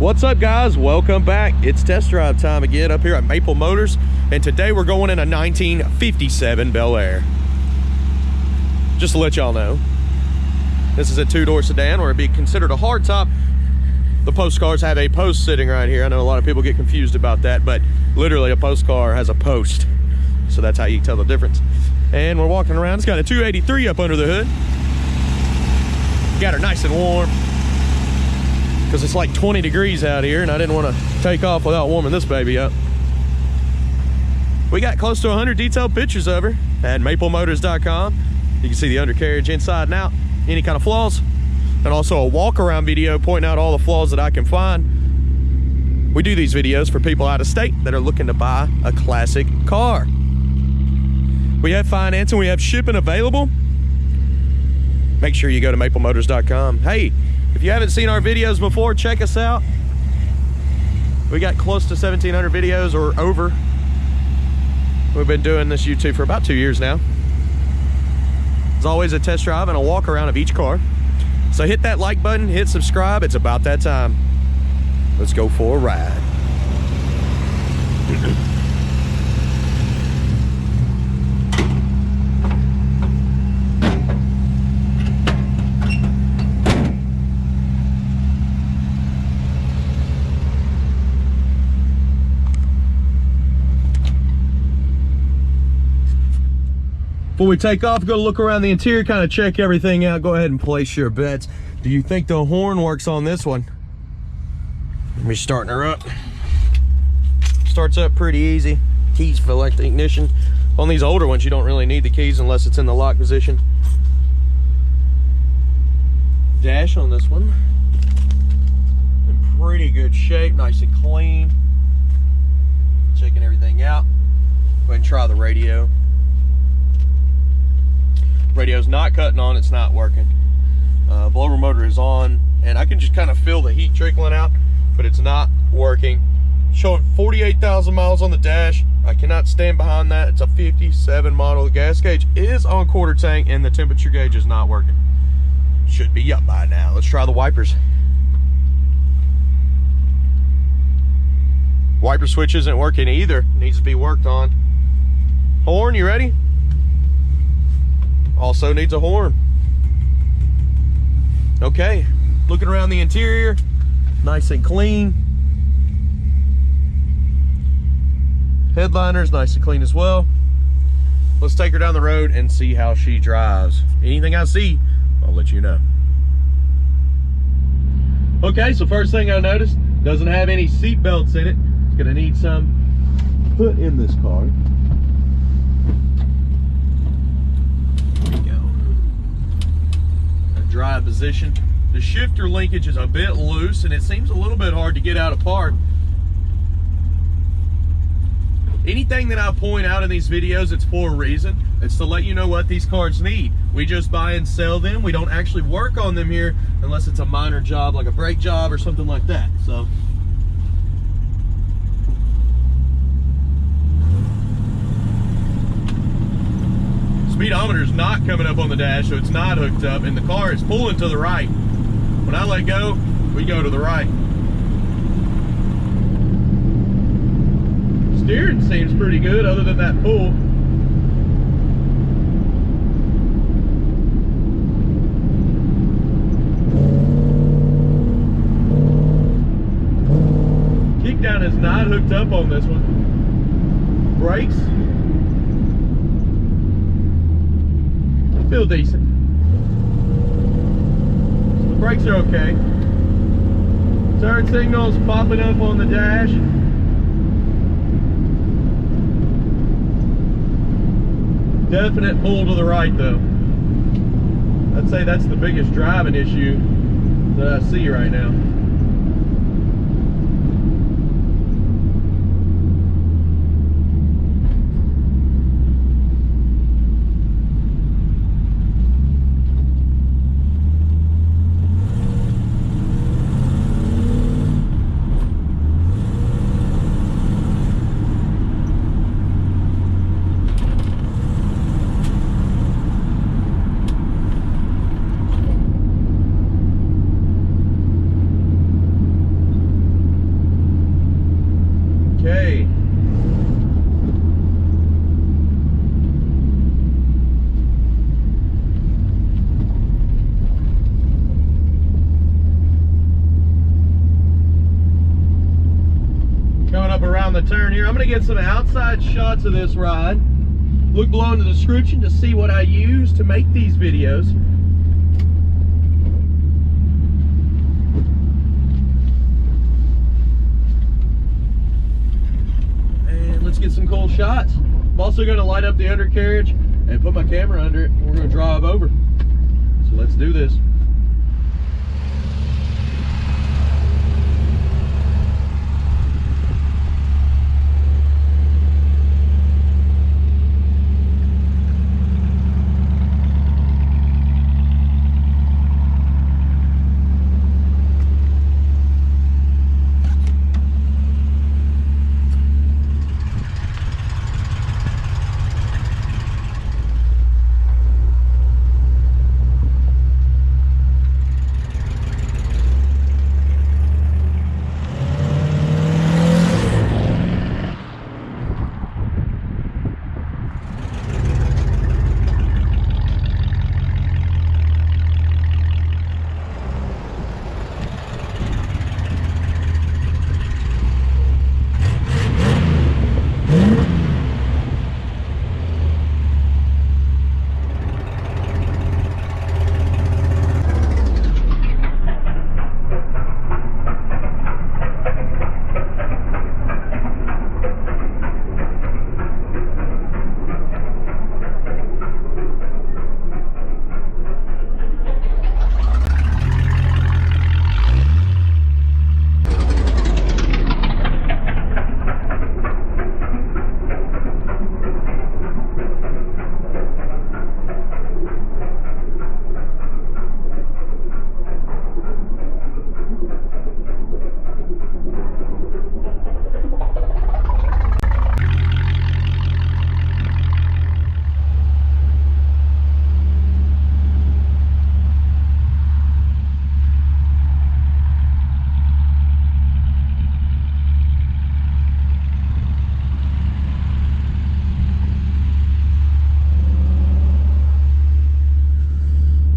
What's up, guys? Welcome back. It's test drive time again up here at Maple Motors, and today we're going in a 1957 Bel Air. Just to let y'all know, this is a two-door sedan, or it'd be considered a hardtop. The post cars have a post sitting right here. I know a lot of people get confused about that, but literally a post car has a post, so that's how you tell the difference. And we're walking around. It's got a 283 up under the hood. Got her nice and warm, because it's like 20 degrees out here, and I didn't want to take off without warming this baby up. We got close to 100 detailed pictures of her at maplemotors.com. You can see the undercarriage inside and out, any kind of flaws, and also a walk-around video pointing out all the flaws that I can find. We do these videos for people out of state that are looking to buy a classic car. We have financing, we have shipping available. Make sure you go to maplemotors.com. Hey, if you haven't seen our videos before, check us out. We got close to 1,700 videos or over. We've been doing this YouTube for about 2 years now. There's always a test drive and a walk around of each car. So hit that like button, hit subscribe. It's about that time. Let's go for a ride. Before we take off, go look around the interior, kind of check everything out. Go ahead and place your bets. Do you think the horn works on this one? Let me starting her up. Starts up pretty easy. Keys feel like the ignition. On these older ones, you don't really need the keys unless it's in the lock position. Dash on this one, in pretty good shape, nice and clean. Checking everything out. Go ahead and try the radio. Radio's not cutting on, it's not working. Blower motor is on, and I can just kind of feel the heat trickling out, but it's not working. Showing 48,000 miles on the dash. I cannot stand behind that. It's a 57 model. The gas gauge is on quarter tank, and the temperature gauge is not working. Should be up by now. Let's try the wipers. Wiper switch isn't working either. Needs to be worked on. Horn, you ready? Also needs a horn. Okay, looking around the interior, nice and clean. Headliner's nice and clean as well. Let's take her down the road and see how she drives. Anything I see, I'll let you know. Okay, so first thing I noticed, doesn't have any seat belts in it. It's gonna need some put in this car. Drive position. The shifter linkage is a bit loose, and it seems a little bit hard to get out of park. Anything that I point out in these videos, it's for a reason. It's to let you know what these cars need. We just buy and sell them. We don't actually work on them here unless it's a minor job, like a brake job or something like that. So speedometer is not coming up on the dash, so it's not hooked up, and the car is pulling to the right. When I let go, we go to the right. Steering seems pretty good other than that pull. Kickdown is not hooked up on this one. Brakes feel decent. So the brakes are okay. Turn signals popping up on the dash. Definite pull to the right though. I'd say that's the biggest driving issue that I see right now. up around the turn here. I'm gonna get some outside shots of this ride. Look below in the description to see what I use to make these videos. And let's get some cool shots. I'm also gonna light up the undercarriage and put my camera under it. We're gonna drive over. So let's do this.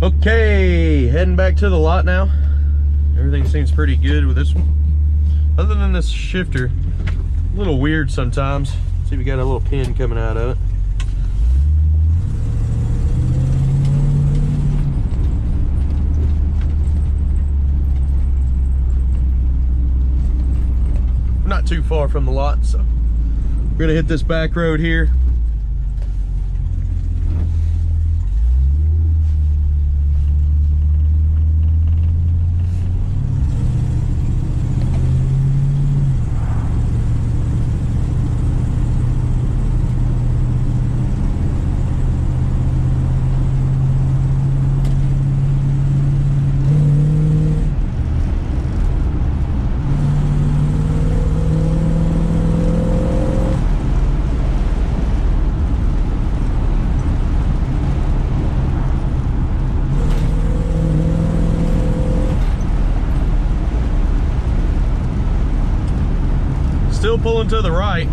Okay, heading back to the lot now. Everything seems pretty good with this one. Other than this shifter, a little weird sometimes. See if we got a little pin coming out of it. We're not too far from the lot, so we're gonna hit this back road here. Still pulling to the right.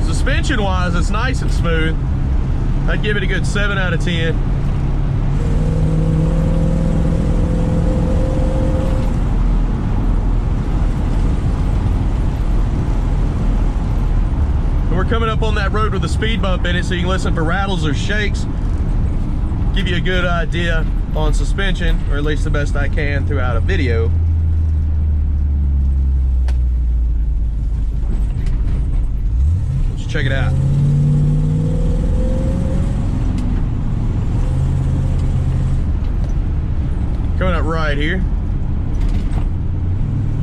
Suspension wise, it's nice and smooth. I'd give it a good 7 out of 10. And we're coming up on that road with a speed bump in it, so you can listen for rattles or shakes. Give you a good idea on suspension, or at least the best I can throughout a video. Let's check it out. Coming up right here.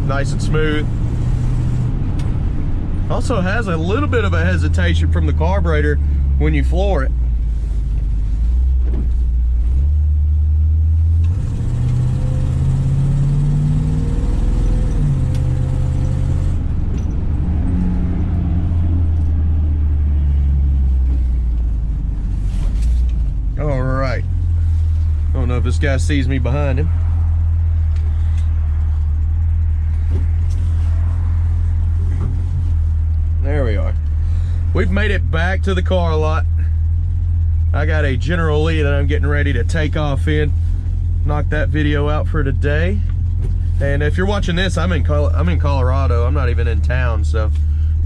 Nice and smooth. Also has a little bit of a hesitation from the carburetor when you floor it. I don't know if this guy sees me behind him. There we are. We've made it back to the car lot. I got a General Lee that I'm getting ready to take off in. Knock that video out for today. And if you're watching this, I'm in Colorado. I'm not even in town, so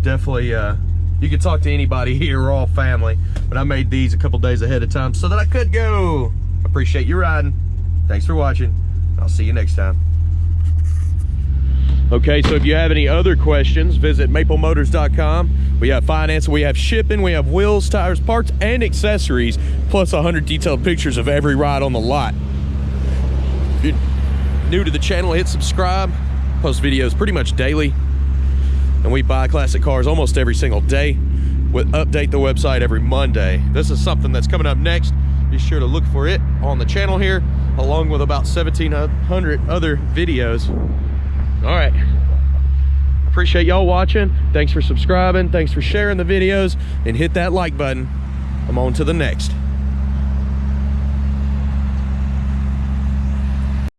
definitely you can talk to anybody here. We're all family. But I made these a couple days ahead of time so that I could go. Appreciate you riding. Thanks for watching. I'll see you next time. Okay, so if you have any other questions, visit maplemotors.com. We have finance, we have shipping, we have wheels, tires, parts, and accessories, plus 100 detailed pictures of every ride on the lot. If you're new to the channel, hit subscribe. Post videos pretty much daily. And we buy classic cars almost every single day. We update the website every Monday. This is something that's coming up next. Be sure to look for it on the channel here, along with about 1,700 other videos. All right, appreciate y'all watching. Thanks for subscribing, thanks for sharing the videos, and hit that like button. I'm on to the next.